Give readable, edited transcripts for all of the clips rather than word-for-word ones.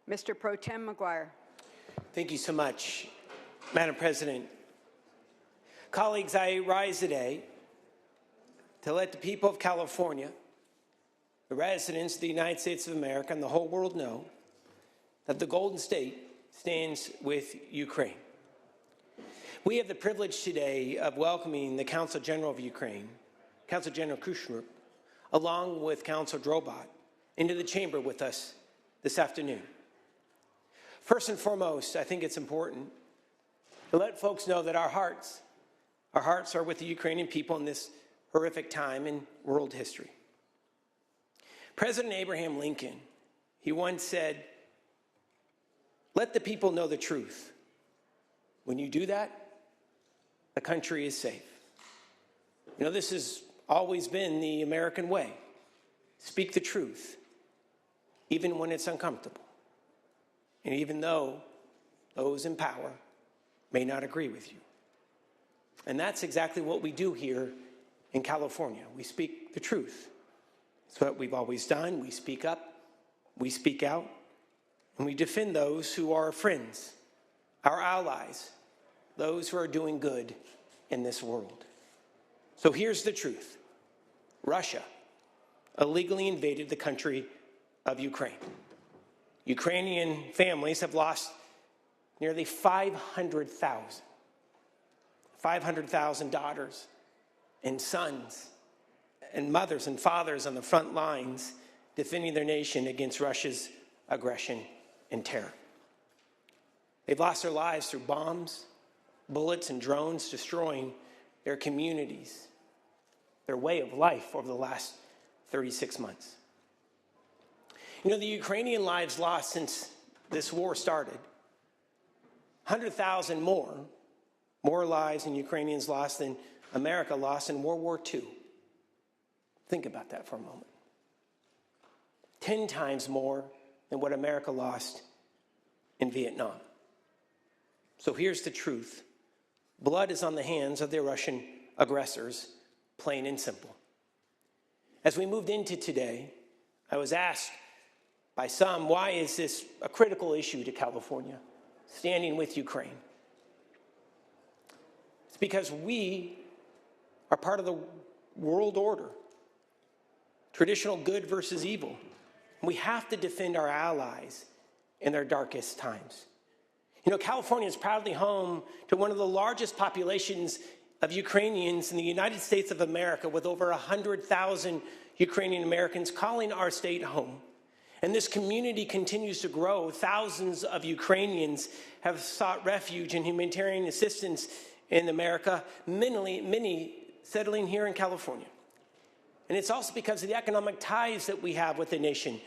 Mr. Pro Tem Maguire. Thank you so much, Madam President. Colleagues, I rise today to let the people of California, the residents of the United States of America, and the whole world know that the Golden State stands with Ukraine. We have the privilege today of welcoming the Consul General of Ukraine, Consul General Kushner, along with Consul Drobot, into the chamber with us this afternoon. First and foremost, I think it's important to let folks know that our hearts are with the Ukrainian people in this horrific time in world history. President Abraham Lincoln, he once said, "Let the people know the truth. When you do that, the country is safe." You know, this has always been the American way. Speak the truth, even when it's uncomfortable. And even though those in power may not agree with you. And that's exactly what we do here in California. We speak the truth. It's what we've always done. We speak up, we speak out, and we defend those who are our friends, our allies, those who are doing good in this world. So here's the truth. Russia illegally invaded the country of Ukraine. Ukrainian families have lost nearly 500,000 daughters and sons and mothers and fathers on the front lines defending their nation against Russia's aggression and terror. They've lost their lives through bombs, bullets, and drones, destroying their communities, their way of life over the last 36 months. You know, the Ukrainian lives lost since this war started, 100,000 more lives in Ukrainians lost than America lost in World War II. Think about that for a moment. 10 times more than what America lost in Vietnam. So here's the truth. Blood is on the hands of the Russian aggressors, plain and simple. As we moved into today, I was asked by some, why is this a critical issue to California, standing with Ukraine? It's because we are part of the world order, traditional good versus evil. We have to defend our allies in their darkest times. You know, California is proudly home to one of the largest populations of Ukrainians in the United States of America, with over 100,000 Ukrainian Americans calling our state home. And this community continues to grow. Thousands of Ukrainians have sought refuge and humanitarian assistance in America, many settling here in California. And it's also because of the economic ties that we have with the nation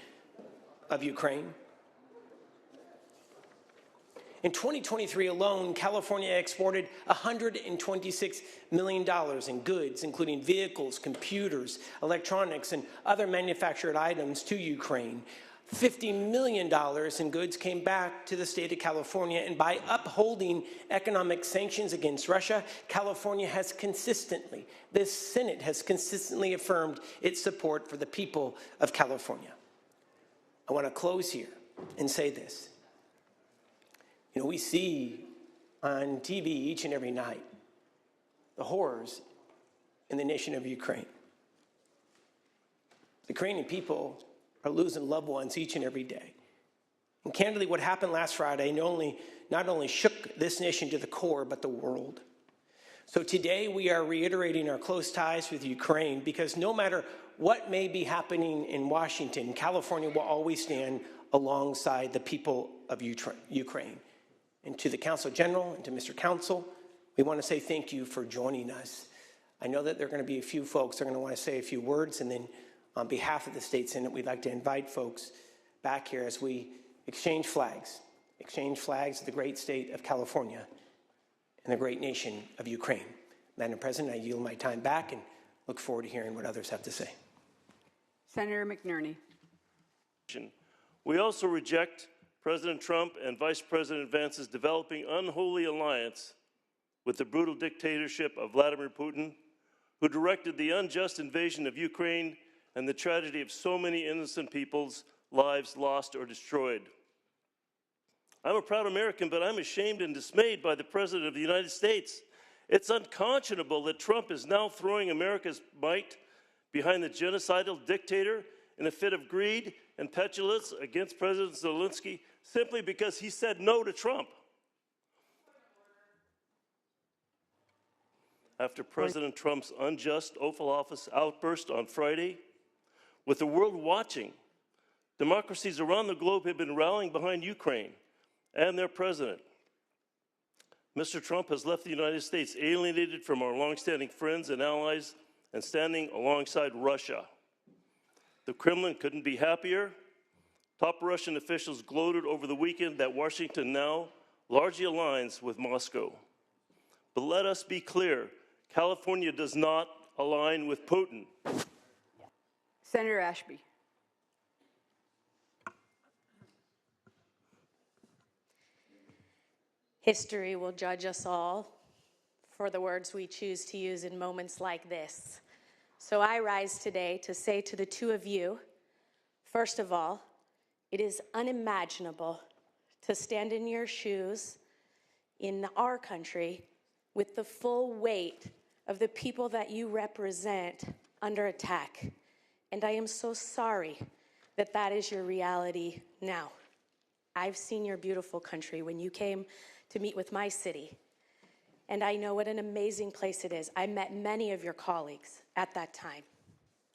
of Ukraine. In 2023 alone, California exported $126 million in goods, including vehicles, computers, electronics, and other manufactured items to Ukraine. $50 million in goods came back to the state of California, and by upholding economic sanctions against Russia, California has consistently, this Senate has consistently affirmed its support for the people of California. I want to close here and say this. You know, we see on TV each and every night the horrors in the nation of Ukraine. The Ukrainian people are losing loved ones each and every day. And candidly, what happened last Friday not only shook this nation to the core, but the world. So today we are reiterating our close ties with Ukraine, because no matter what may be happening in Washington, California will always stand alongside the people of Ukraine. And to the Consul General and to Mr. Consul, we want to say thank you for joining us. I know that there are going to be a few folks that are going to want to say a few words, and then on behalf of the State Senate, we'd like to invite folks back here as we exchange flags of the great state of California and the great nation of Ukraine. Madam President, I yield my time back and look forward to hearing what others have to say. Senator McNerney. We also reject President Trump and Vice President Vance's developing unholy alliance with the brutal dictatorship of Vladimir Putin, who directed the unjust invasion of Ukraine and the tragedy of so many innocent people's lives lost or destroyed. I'm a proud American, but I'm ashamed and dismayed by the President of the United States. It's unconscionable that Trump is now throwing America's might behind the genocidal dictator in a fit of greed and petulance against President Zelensky simply because he said no to Trump. After President Trump's unjust Oval Office outburst on Friday, with the world watching, democracies around the globe have been rallying behind Ukraine and their president. Mr. Trump has left the United States alienated from our longstanding friends and allies and standing alongside Russia. The Kremlin couldn't be happier. Top Russian officials gloated over the weekend that Washington now largely aligns with Moscow. But let us be clear, California does not align with Putin. Senator Ashby. History will judge us all for the words we choose to use in moments like this. So I rise today to say to the two of you, first of all, it is unimaginable to stand in your shoes in our country with the full weight of the people that you represent under attack. And I am so sorry that that is your reality now. I've seen your beautiful country when you came to meet with my city, and I know what an amazing place it is. I met many of your colleagues at that time.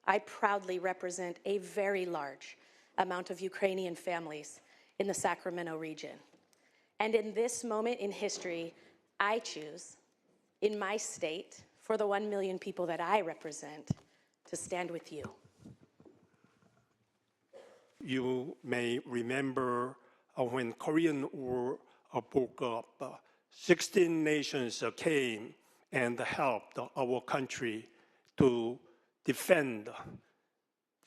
I proudly represent a very large amount of Ukrainian families in the Sacramento region. And in this moment in history, I choose, in my state, for the 1 million people that I represent, to stand with you. You may remember when Korean War broke up, 16 nations came and helped our country to defend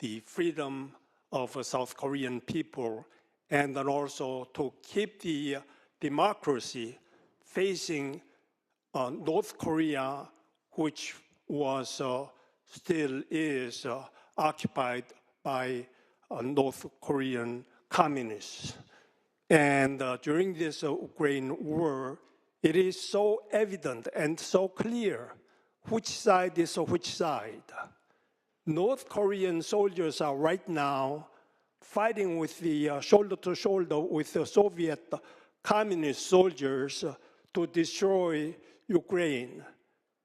the freedom of South Korean people and then also to keep the democracy facing North Korea, which was still is occupied by North Korean communists. And during this Ukraine war, it is so evident and so clear which side is which side. North Korean soldiers are right now fighting with the shoulder to shoulder with the Soviet communist soldiers to destroy Ukraine.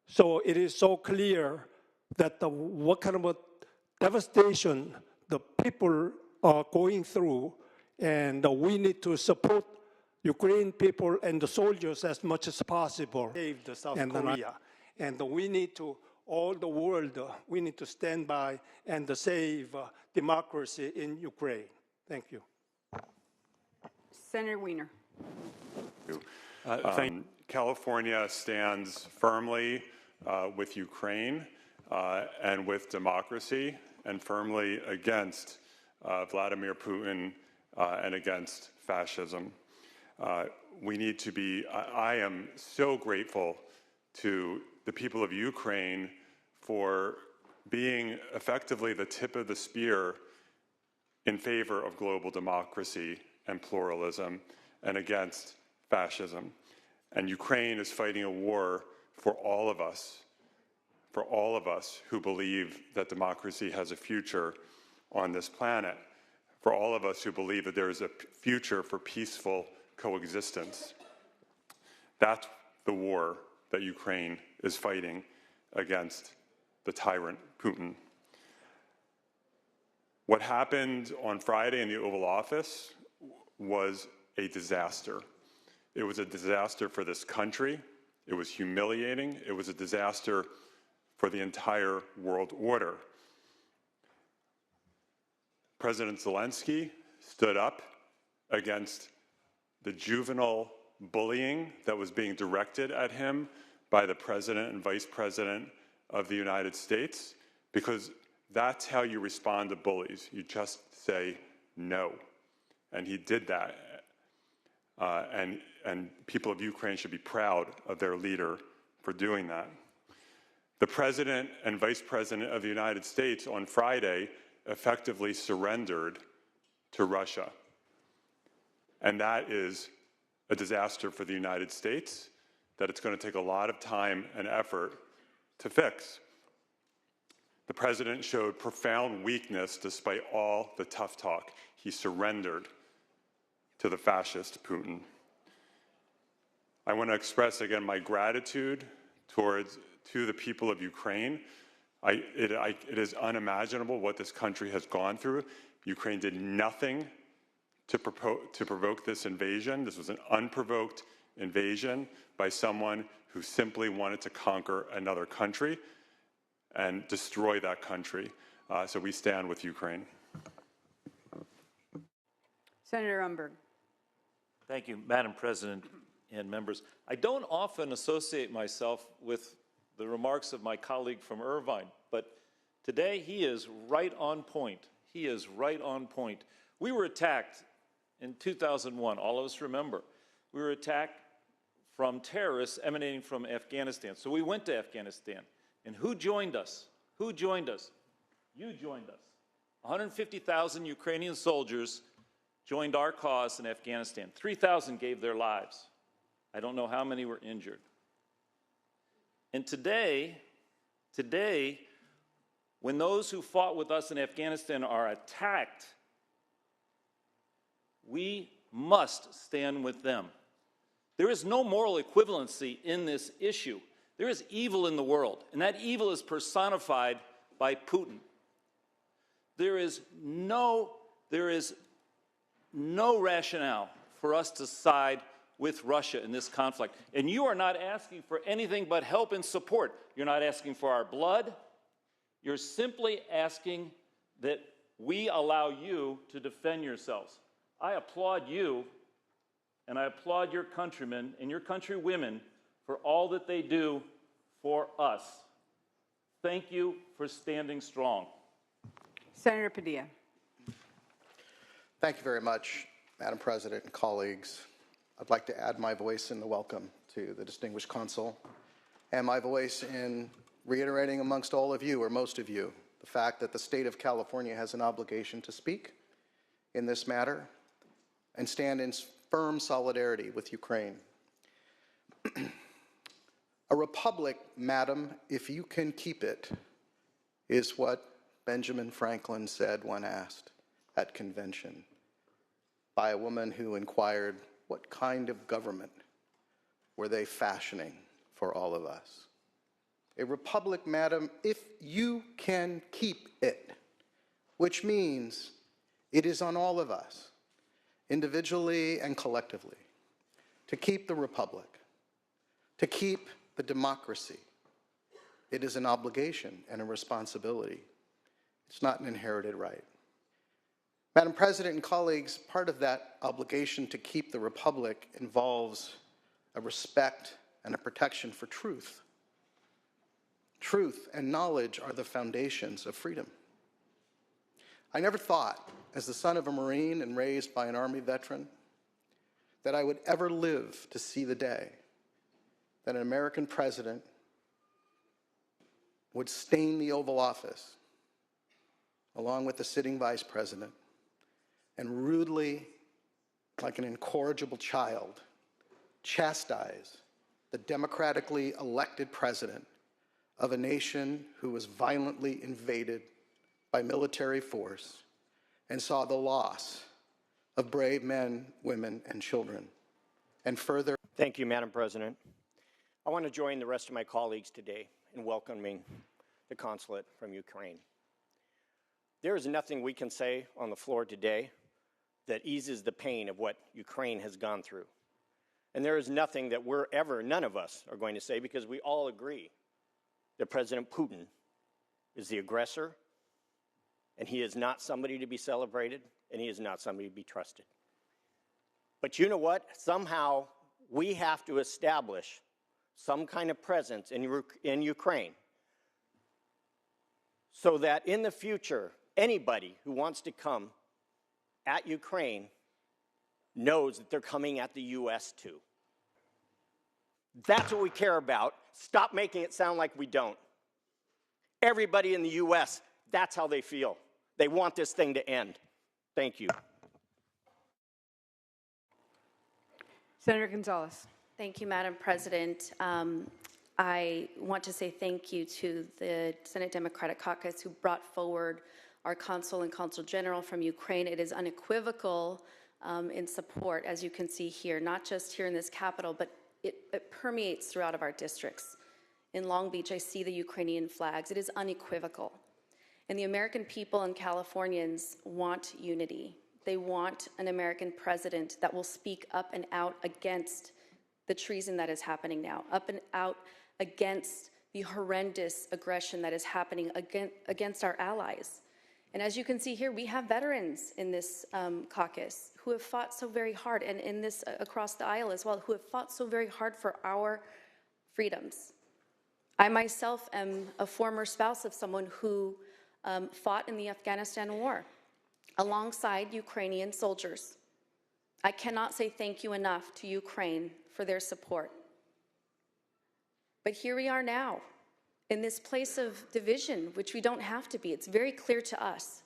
So it is so clear that what kind of a devastation the people are going through, and we need to support Ukrainian people and the soldiers as much as possible. Save the South Korea. And we need to, all the world, we need to stand by and save democracy in Ukraine. Thank you. Senator Wiener. California stands firmly with Ukraine and with democracy, and firmly against Vladimir Putin and against fascism. We need to be, I am so grateful to the people of Ukraine for being effectively the tip of the spear in favor of global democracy and pluralism and against fascism. And Ukraine is fighting a war for all of us who believe that democracy has a future on this planet, for all of us who believe that there is a future for peaceful coexistence. That's the war that Ukraine is fighting against the tyrant Putin. What happened on Friday in the Oval Office was a disaster. It was a disaster for this country. It was humiliating. It was a disaster for the entire world order. President Zelensky stood up against the juvenile bullying that was being directed at him by the President and Vice President of the United States, because that's how you respond to bullies. You just say no. And he did that. And people of Ukraine should be proud of their leader for doing that. The President and Vice President of the United States on Friday effectively surrendered to Russia. And that is a disaster for the United States that it's going to take a lot of time and effort to fix. The president showed profound weakness despite all the tough talk. He surrendered to the fascist Putin. I want to express again my gratitude to the people of Ukraine. It is unimaginable what this country has gone through. Ukraine did nothing to provoke this invasion. This was an unprovoked invasion by someone who simply wanted to conquer another country and destroy that country. So we stand with Ukraine. Senator Umberg. Thank you, Madam President and members. I don't often associate myself with the remarks of my colleague from Irvine, but today he is right on point. He is right on point. We were attacked in 2001, all of us remember. We were attacked from terrorists emanating from Afghanistan. So we went to Afghanistan. And who joined us? Who joined us? You joined us. 150,000 Ukrainian soldiers joined our cause in Afghanistan. 3,000 gave their lives. I don't know how many were injured. And today, when those who fought with us in Afghanistan are attacked, we must stand with them. There is no moral equivalency in this issue. There is evil in the world, and that evil is personified by Putin. There is no rationale for us to side with Russia in this conflict. And you are not asking for anything but help and support. You're not asking for our blood. You're simply asking that we allow you to defend yourselves. I applaud you, and I applaud your countrymen and your countrywomen for all that they do for us. Thank you for standing strong. Senator Padilla. Thank you very much, Madam President and colleagues. I'd like to add my voice in the welcome to the distinguished consul and my voice in reiterating amongst all of you, or most of you, the fact that the state of California has an obligation to speak in this matter and stand in firm solidarity with Ukraine. A republic, madam, if you can keep it, is what Benjamin Franklin said when asked at convention by a woman who inquired, what kind of government were they fashioning for all of us? A republic, madam, if you can keep it, which means it is on all of us, individually and collectively, to keep the republic, to keep the democracy. It is an obligation and a responsibility. It's not an inherited right. Madam President and colleagues, part of that obligation to keep the republic involves a respect and a protection for truth. Truth and knowledge are the foundations of freedom. I never thought, as the son of a Marine and raised by an Army veteran, that I would ever live to see the day that an American president would stain the Oval Office, along with the sitting vice president, and rudely, like an incorrigible child, chastise the democratically elected president of a nation who was violently invaded by military force and saw the loss of brave men, women, and children. And further. Thank you, Madam President. I want to join the rest of my colleagues today in welcoming the consulate from Ukraine. There is nothing we can say on the floor today that eases the pain of what Ukraine has gone through. And there is nothing that none of us are going to say, because we all agree that President Putin is the aggressor, and he is not somebody to be celebrated, and he is not somebody to be trusted. But you know what? Somehow we have to establish some kind of presence in Ukraine so that in the future, anybody who wants to come at Ukraine knows that they're coming at the U.S. too. That's what we care about. Stop making it sound like we don't. Everybody in the U.S., that's how they feel. They want this thing to end. Thank you. Senator Gonzalez. Thank you, Madam President. I want to say thank you to the Senate Democratic Caucus who brought forward our Consul and Consul General from Ukraine. It is unequivocal in support, as you can see here, not just here in this Capitol, but it permeates throughout of our districts. In Long Beach, I see the Ukrainian flags. It is unequivocal. And the American people and Californians want unity. They want an American president that will speak up and out against the treason that is happening now, up and out against the horrendous aggression that is happening against our allies. And as you can see here, we have veterans in this caucus who have fought so very hard, and in this across the aisle as well, who have fought so very hard for our freedoms. I myself am a former spouse of someone who fought in the Afghanistan war alongside Ukrainian soldiers. I cannot say thank you enough to Ukraine for their support. But here we are now, in this place of division, which we don't have to be. It's very clear to us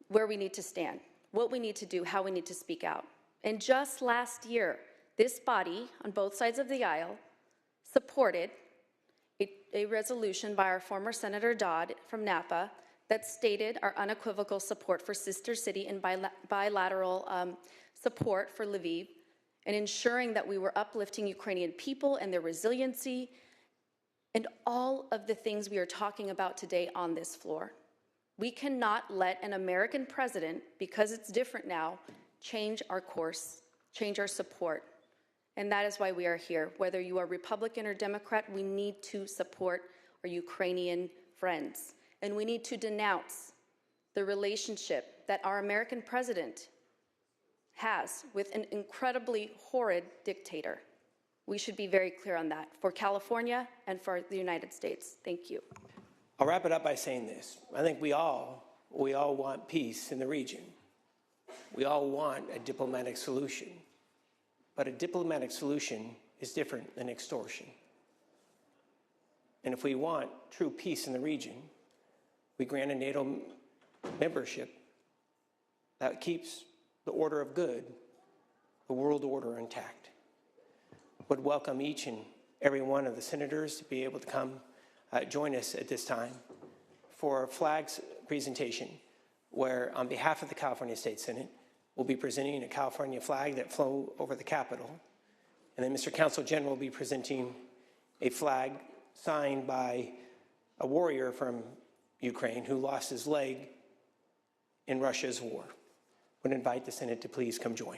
where we need to stand, what we need to do, how we need to speak out. And just last year, this body, on both sides of the aisle, supported a resolution by our former Senator Dodd from Napa that stated our unequivocal support for Sister City and bilateral support for Lviv, and ensuring that we were uplifting Ukrainian people and their resiliency, and all of the things we are talking about today on this floor. We cannot let an American president, because it's different now, change our course, change our support. And that is why we are here. Whether you are Republican or Democrat, we need to support our Ukrainian friends. And we need to denounce the relationship that our American president has with an incredibly horrid dictator. We should be very clear on that for California and for the United States. Thank you. I'll wrap it up by saying this. I think we all want peace in the region. We all want a diplomatic solution. But a diplomatic solution is different than extortion. And if we want true peace in the region, we grant a NATO membership that keeps the order of good, the world order intact. Would welcome each and every one of the senators to be able to come join us at this time for a flags presentation where, on behalf of the California State Senate, we'll be presenting a California flag that flew over the Capitol. And then Mr. Consul General will be presenting a flag signed by a warrior from Ukraine who lost his leg in Russia's war. I would invite the Senate to please come join.